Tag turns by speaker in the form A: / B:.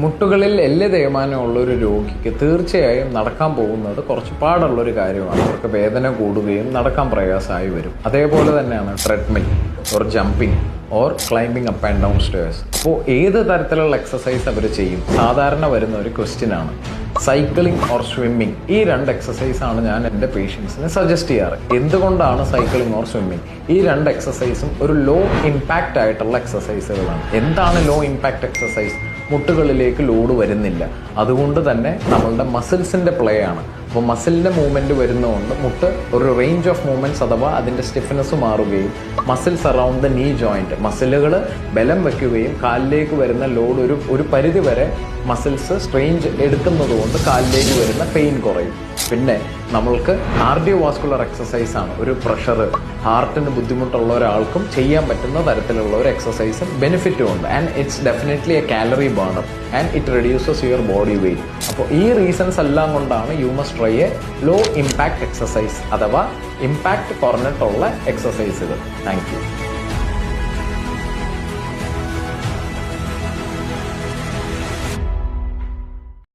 A: മുട്ടുകളിൽ എല്ല് തേയ്മാനമുള്ള ഒരു രോഗിക്ക് തീർച്ചയായും നടക്കാൻ പോകുന്നത് കുറച്ച് പാടുള്ളൊരു കാര്യമാണ്. അവർക്ക് വേദന കൂടുകയും നടക്കാൻ പ്രയാസമായി വരും. അതേപോലെ തന്നെയാണ് treadmill or jumping or climbing up and down stairs. അപ്പോൾ ഏത് തരത്തിലുള്ള എക്സസൈസ് അവർ ചെയ്യും? സാധാരണ വരുന്ന ഒരു ക്വസ്റ്റ്യൻ ആണ്. സൈക്ലിംഗ് ഓർ സ്വിമ്മിങ്, ഈ രണ്ട് എക്സസൈസാണ് ഞാൻ എൻ്റെ പേഷ്യൻസിന് സജസ്റ്റ് ചെയ്യാറ്. എന്തുകൊണ്ടാണ് സൈക്ലിംഗ് ഓർ സ്വിമ്മിങ്? ഈ രണ്ട് എക്സസൈസും ഒരു ലോ ഇമ്പാക്റ്റ് ആയിട്ടുള്ള എക്സസൈസുകളാണ്. എന്താണ് ലോ ഇമ്പാക്റ്റ് എക്സസൈസ്? മുട്ടുകളിലേക്ക് ലോഡ് വരുന്നില്ല, അതുകൊണ്ട് തന്നെ നമ്മളുടെ മസിൽസിൻ്റെ പ്ലേ ആണ്. അപ്പോൾ മസിലിൻ്റെ മൂവ്മെൻറ്റ് വരുന്നതുകൊണ്ട് മുട്ട് ഒരു റേഞ്ച് ഓഫ് മൂവ്മെൻറ്റ്സ് അഥവാ അതിൻ്റെ സ്റ്റിഫ്നെസ് മാറുകയും മസിൽസ് അറൗണ്ട് ദ നീ ജോയിൻറ്റ്, മസിലുകൾ ബലം വയ്ക്കുകയും കാലിലേക്ക് വരുന്ന ലോഡ് ഒരു പരിധി വരെ മസിൽസ് സ്ട്രെയിൻ എടുക്കുന്നത് കൊണ്ട് കാലിലേക്ക് വരുന്ന പെയിൻ കുറയും. പിന്നെ നമ്മൾക്ക് കാർഡിയോവാസ്കുലർ എക്സസൈസ് ആണ്. ഒരു പ്രഷർ, ഹാർട്ടിന് ബുദ്ധിമുട്ടുള്ള ഒരാൾക്കും ചെയ്യാൻ പറ്റുന്ന തരത്തിലുള്ള ഒരു എക്സസൈസും ബെനിഫിറ്റും ഉണ്ട്. And it's definitely a calorie burner and it reduces your body weight. അപ്പോൾ ഈ റീസൺസ് എല്ലാം കൊണ്ടാണ് you must try a low impact exercise അഥവാ ഇമ്പാക്റ്റ് കുറഞ്ഞിട്ടുള്ള എക്സസൈസുകൾ. Thank U.